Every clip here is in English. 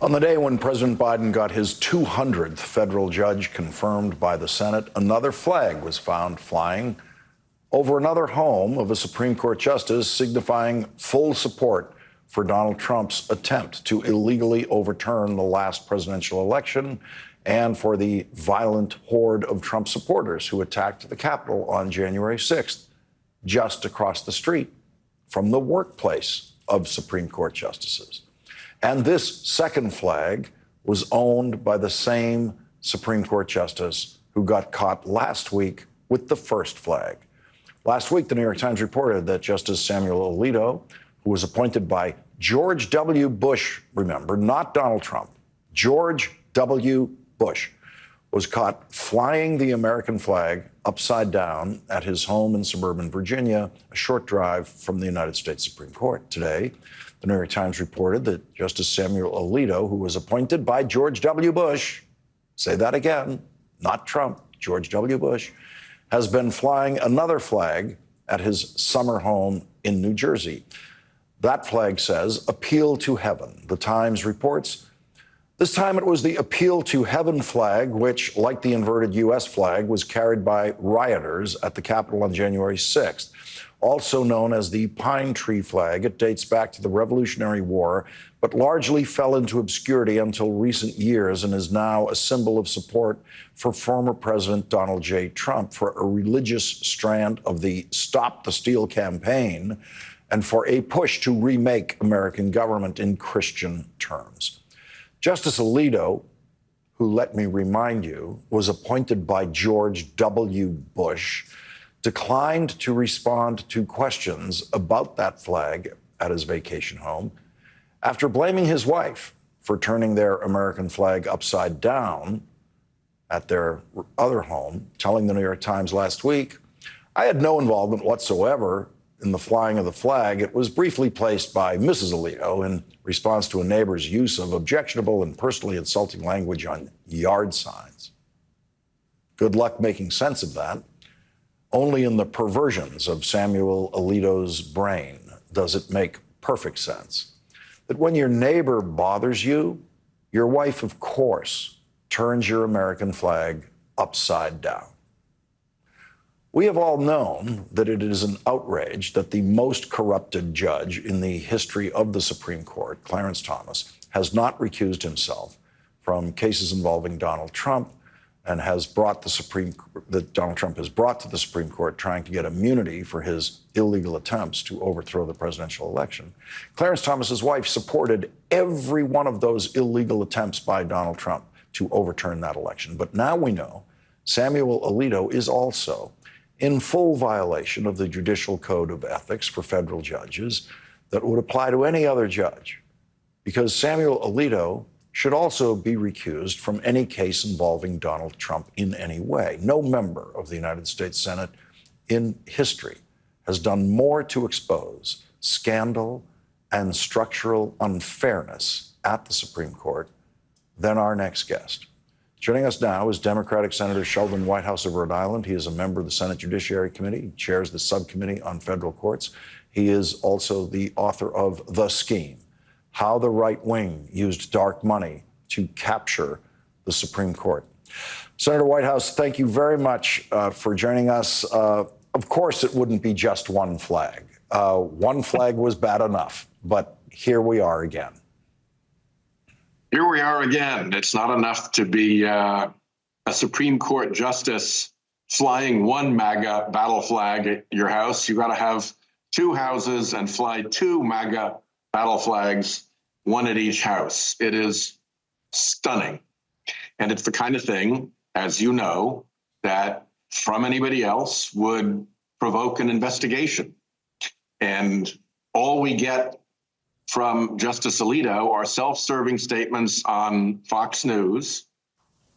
On the day when President Biden got his 200th federal judge confirmed by the Senate, another flag was found flying over another home of a Supreme Court justice, signifying full support for Donald Trump's attempt to illegally overturn the last presidential election and for the violent horde of Trump supporters who attacked the Capitol on January 6th, just across the street from the workplace of Supreme Court justices. And this second flag was owned by the same Supreme Court justice who got caught last week with the first flag. Last week, the New York Times reported that Justice Samuel Alito, who was appointed by George W. Bush, remember, not Donald Trump, George W. Bush, was caught flying the American flag upside down at his home in suburban Virginia, a short drive from the United States Supreme Court. Today, the New York Times reported that Justice Samuel Alito, who was appointed by George W. Bush, say that again, not Trump, George W. Bush, has been flying another flag at his summer home in New Jersey. That flag says, "Appeal to Heaven." The Times reports this time it was the Appeal to Heaven flag, which, like the inverted U.S. flag, was carried by rioters at the Capitol on January 6th. Also known as the pine tree flag, it dates back to the Revolutionary War, but largely fell into obscurity until recent years and is now a symbol of support for former President Donald J. Trump, for a religious strand of the Stop the Steal campaign, and for a push to remake American government in Christian terms. Justice Alito, who, let me remind you, was appointed by George W. Bush, declined to respond to questions about that flag at his vacation home after blaming his wife for turning their American flag upside down at their other home, telling the New York Times last week, "I had no involvement whatsoever in the flying of the flag. It was briefly placed by Mrs. Alito in response to a neighbor's use of objectionable and personally insulting language on yard signs." Good luck making sense of that. Only in the perversions of Samuel Alito's brain does it make perfect sense that when your neighbor bothers you, your wife, of course, turns your American flag upside down. We have all known that it is an outrage that the most corrupted judge in the history of the Supreme Court, Clarence Thomas, has not recused himself from cases involving Donald Trump and has brought that Donald Trump has brought to the Supreme Court, trying to get immunity for his illegal attempts to overthrow the presidential election. Clarence Thomas's wife supported every one of those illegal attempts by Donald Trump to overturn that election. But now we know Samuel Alito is also in full violation of the Judicial Code of Ethics for federal judges that would apply to any other judge, because Samuel Alito should also be recused from any case involving Donald Trump in any way. No member of the United States Senate in history has done more to expose scandal and structural unfairness at the Supreme Court than our next guest. Joining us now is Democratic Senator Sheldon Whitehouse of Rhode Island. He is a member of the Senate Judiciary Committee. He chairs the subcommittee on federal courts. He is also the author of The Scheme: How the Right Wing Used Dark Money to Capture the Supreme Court. Senator Whitehouse, thank you very much for joining us. Of course, it wouldn't be just one flag. One flag was bad enough, but here we are again. Here we are again. It's not enough to be a Supreme Court justice flying one MAGA battle flag at your house. You got to have two houses and fly two MAGA battle flags, one at each house. It is stunning. And it's the kind of thing, as you know, that from anybody else would provoke an investigation. And all we get from Justice Alito are self-serving statements on Fox News,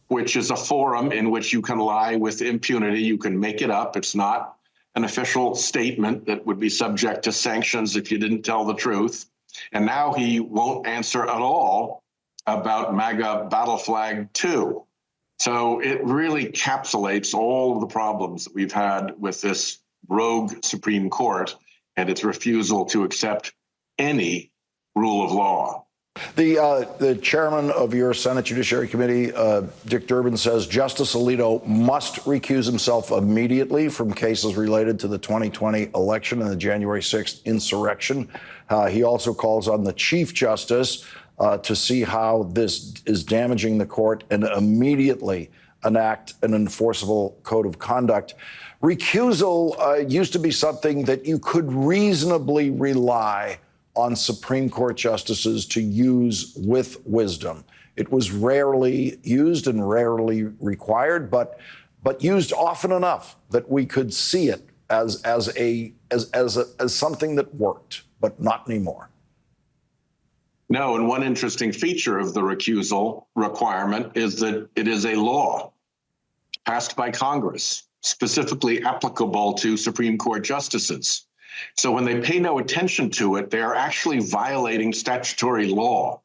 which is a forum in which you can lie with impunity. You can make it up. It's not an official statement that would be subject to sanctions if you didn't tell the truth. And now he won't answer at all about MAGA Battle Flag 2. So it really encapsulates all of the problems that we've had with this rogue Supreme Court and its refusal to accept any rule of law. The chairman of your Senate Judiciary Committee, Dick Durbin, says Justice Alito must recuse himself immediately from cases related to the 2020 election and the January 6th insurrection. He also calls on the Chief Justice to see how this is damaging the court and immediately enact an enforceable code of conduct. Recusal used to be something that you could reasonably rely on Supreme Court justices to use with wisdom. It was rarely used and rarely required, but used often enough that we could see it as something that worked, but not anymore. No, and one interesting feature of the recusal requirement is that it is a law passed by Congress, specifically applicable to Supreme Court justices. So when they pay no attention to it, they are actually violating statutory law.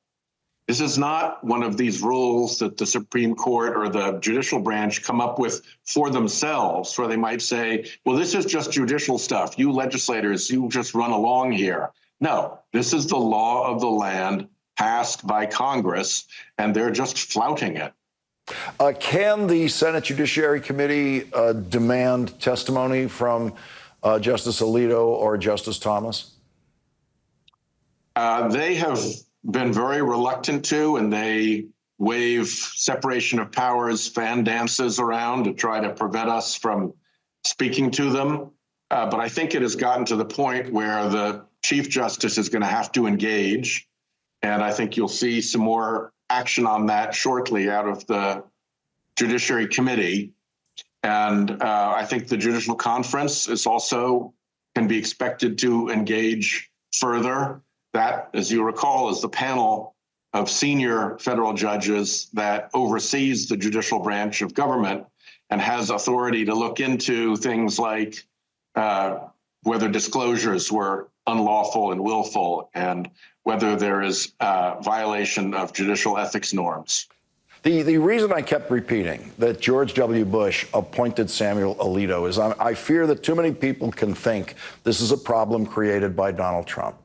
This is not one of these rules that the Supreme Court or the judicial branch come up with for themselves, where they might say, well, this is just judicial stuff. You legislators, you just run along here. No, this is the law of the land passed by Congress, and they're just flouting it. Can the Senate Judiciary Committee demand testimony from Justice Alito or Justice Thomas? They have been very reluctant to, and they wave separation of powers fan dances around to try to prevent us from speaking to them. But I think it has gotten to the point where the Chief Justice is going to have to engage. And I think you'll see some more action on that shortly out of the Judiciary Committee. And I think the Judicial Conference is also can be expected to engage further. That, as you recall, is the panel of senior federal judges that oversees the judicial branch of government and has authority to look into things like whether disclosures were unlawful and willful and whether there is violation of judicial ethics norms. The reason I kept repeating that George W. Bush appointed Samuel Alito is I fear that too many people can think this is a problem created by Donald Trump.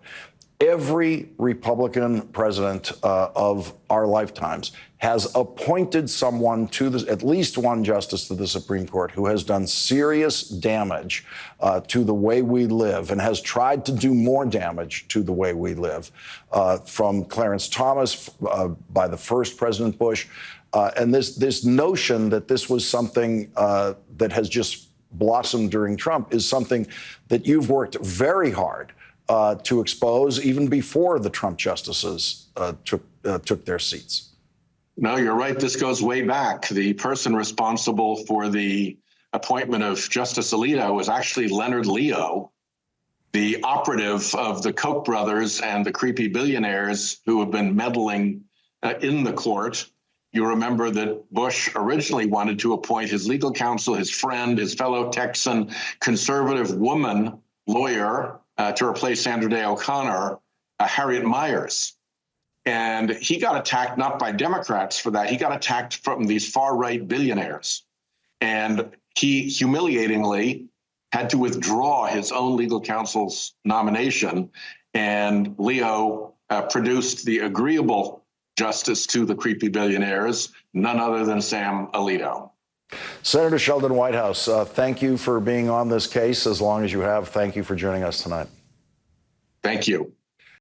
Every Republican president of our lifetimes has appointed someone to at least one justice to the Supreme Court who has done serious damage to the way we live and has tried to do more damage to the way we live, from Clarence Thomas by the first President Bush. And this notion that this was something that has just blossomed during Trump is something that you've worked very hard to expose even before the Trump justices took their seats. No, you're right. This goes way back. The person responsible for the appointment of Justice Alito was actually Leonard Leo, the operative of the Koch brothers and the creepy billionaires who have been meddling in the court. You remember that Bush originally wanted to appoint his legal counsel, his friend, his fellow Texan conservative woman lawyer to replace Sandra Day O'Connor, Harriet Miers. And he got attacked not by Democrats for that. He got attacked from these far-right billionaires. And he humiliatingly had to withdraw his own legal counsel's nomination. And Leo produced the agreeable justice to the creepy billionaires, none other than Sam Alito. Senator Sheldon Whitehouse, thank you for being on this case as long as you have. Thank you for joining us tonight. Thank you.